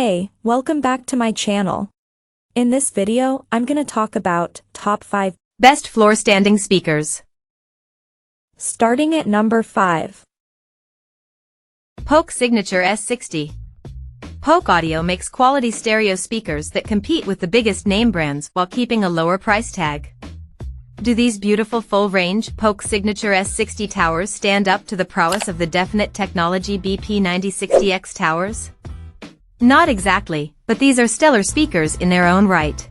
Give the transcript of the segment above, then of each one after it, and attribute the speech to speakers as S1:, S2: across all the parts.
S1: Hey, welcome back to my channel. In this video, I'm gonna talk about top 5
S2: best floor standing speakers.
S1: Starting at number 5.
S2: Polk Signature S60. Polk Audio makes quality stereo speakers that compete with the biggest name brands while keeping a lower price tag. Do these beautiful full-range Polk Signature S60 towers stand up to the prowess of the Definite Technology BP9060X towers? Not exactly, but these are stellar speakers in their own right.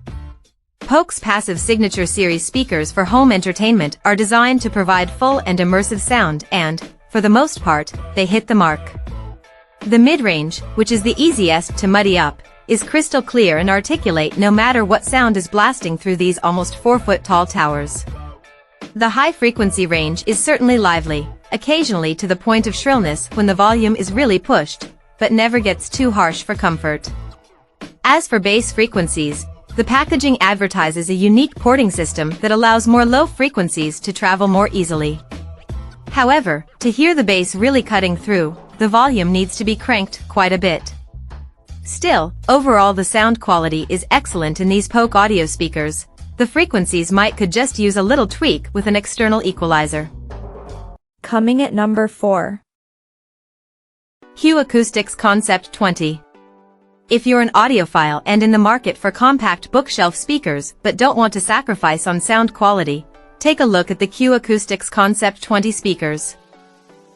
S2: Polk's passive Signature series speakers for home entertainment are designed to provide full and immersive sound and, for the most part, they hit the mark. The mid-range, which is the easiest to muddy up, is crystal clear and articulate no matter what sound is blasting through these almost 4-foot-tall towers. The high-frequency range is certainly lively, occasionally to the point of shrillness when the volume is really pushed, but never gets too harsh for comfort. As for bass frequencies, the packaging advertises a unique porting system that allows more low frequencies to travel more easily. However, to hear the bass really cutting through, the volume needs to be cranked quite a bit. Still, overall the sound quality is excellent in these Polk audio speakers. The frequencies could just use a little tweak with an external equalizer.
S1: Coming at number 4.
S2: Acoustics Concept 20. If you're an audiophile and in the market for compact bookshelf speakers but don't want to sacrifice on sound quality, take a look at the Acoustics Concept 20 speakers.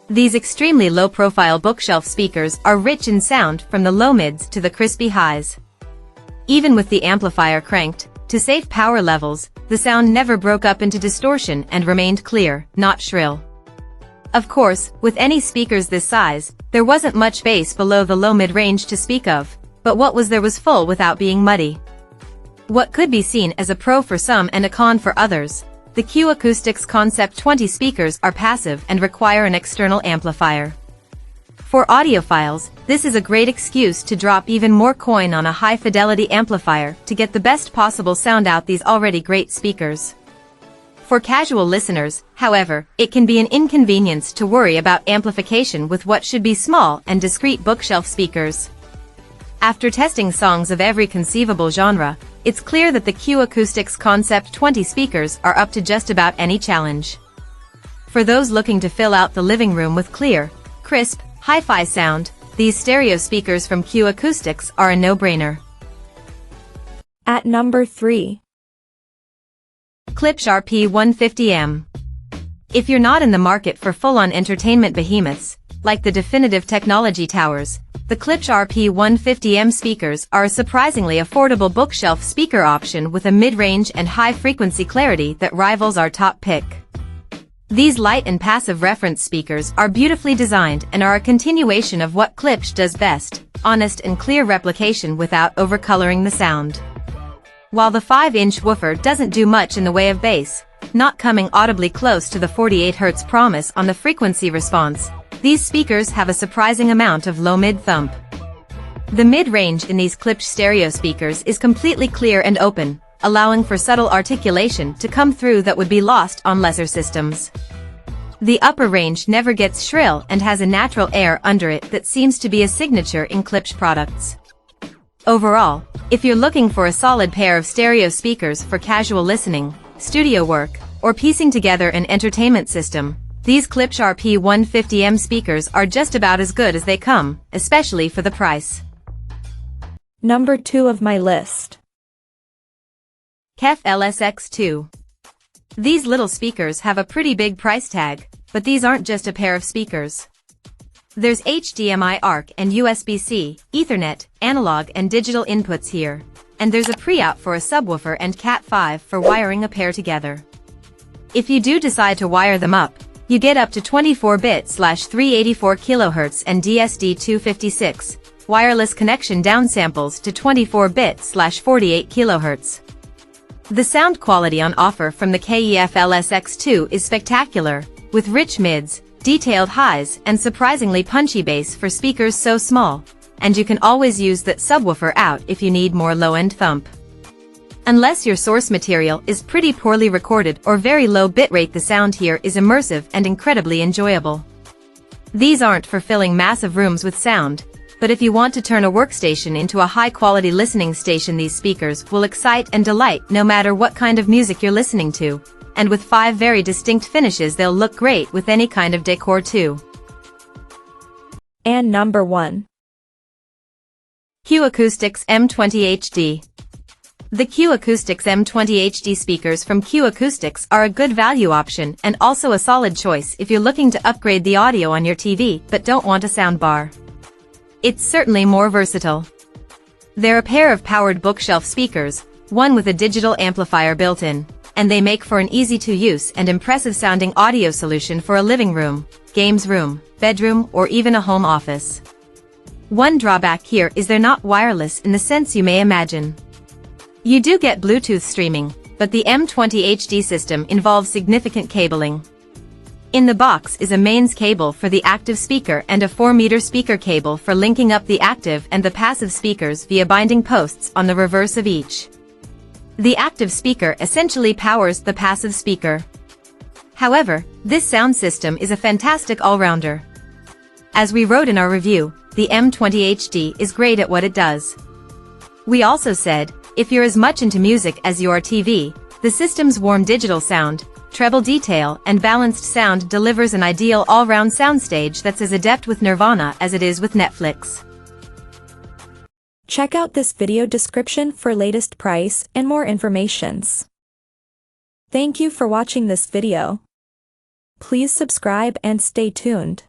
S2: These extremely low-profile bookshelf speakers are rich in sound from the low mids to the crispy highs. Even with the amplifier cranked to safe power levels, the sound never broke up into distortion and remained clear, not shrill. Of course, with any speakers this size, there wasn't much bass below the low-mid range to speak of, but what was there was full without being muddy. What could be seen as a pro for some and a con for others, the Acoustics Concept 20 speakers are passive and require an external amplifier. For audiophiles, this is a great excuse to drop even more coin on a high-fidelity amplifier to get the best possible sound out these already great speakers. For casual listeners, however, it can be an inconvenience to worry about amplification with what should be small and discreet bookshelf speakers. After testing songs of every conceivable genre, it's clear that the Acoustics Concept 20 speakers are up to just about any challenge. For those looking to fill out the living room with clear, crisp, hi-fi sound, these stereo speakers from Acoustics are a no-brainer.
S1: At number 3.
S2: Klipsch RP150M. If you're not in the market for full-on entertainment behemoths, like the Definitive Technology towers, the Klipsch RP150M speakers are a surprisingly affordable bookshelf speaker option with a mid-range and high-frequency clarity that rivals our top pick. These light and passive reference speakers are beautifully designed and are a continuation of what Klipsch does best, honest and clear replication without overcoloring the sound. While the 5-inch woofer doesn't do much in the way of bass, not coming audibly close to the 48 Hz promise on the frequency response, these speakers have a surprising amount of low-mid thump. The mid-range in these Klipsch stereo speakers is completely clear and open, allowing for subtle articulation to come through that would be lost on lesser systems. The upper range never gets shrill and has a natural air under it that seems to be a signature in Klipsch products. Overall, if you're looking for a solid pair of stereo speakers for casual listening, studio work, or piecing together an entertainment system, these Klipsch RP150M speakers are just about as good as they come, especially for the price.
S1: Number 2 of my list.
S2: KEF LSX2. These little speakers have a pretty big price tag, but these aren't just a pair of speakers. There's HDMI ARC and USB-C, Ethernet, analog and digital inputs here, and there's a pre-out for a subwoofer and Cat5 for wiring a pair together. If you do decide to wire them up, you get up to 24-bit/384 kHz and DSD256, wireless connection downsamples to 24-bit/48 kHz. The sound quality on offer from the KEF LSX2 is spectacular, with rich mids, detailed highs and surprisingly punchy bass for speakers so small, and you can always use that subwoofer out if you need more low-end thump. Unless your source material is pretty poorly recorded or very low bitrate, the sound here is immersive and incredibly enjoyable. These aren't for filling massive rooms with sound, But if you want to turn a workstation into a high-quality listening station, these speakers will excite and delight no matter what kind of music you're listening to, and with 5 very distinct finishes they'll look great with any kind of decor too.
S1: And number 1.
S2: Acoustics M20 HD. The Acoustics M20 HD speakers from Acoustics are a good value option and also a solid choice if you're looking to upgrade the audio on your TV but don't want a soundbar. It's certainly more versatile. They're a pair of powered bookshelf speakers, one with a digital amplifier built in, and they make for an easy-to-use and impressive-sounding audio solution for a living room, games room, bedroom, or even a home office. One drawback here is they're not wireless in the sense you may imagine. You do get Bluetooth streaming, but the M20 HD system involves significant cabling. In the box is a mains cable for the active speaker and a 4-meter speaker cable for linking up the active and the passive speakers via binding posts on the reverse of each. The active speaker essentially powers the passive speaker. However, this sound system is a fantastic all-rounder. As we wrote in our review, the M20 HD is great at what it does. We also said, if you're as much into music as you are TV, the system's warm digital sound, treble detail, and balanced sound delivers an ideal all-round soundstage that's as adept with Nirvana as it is with Netflix.
S1: Check out this video description for latest price and more informations. Thank you for watching this video. Please subscribe and stay tuned.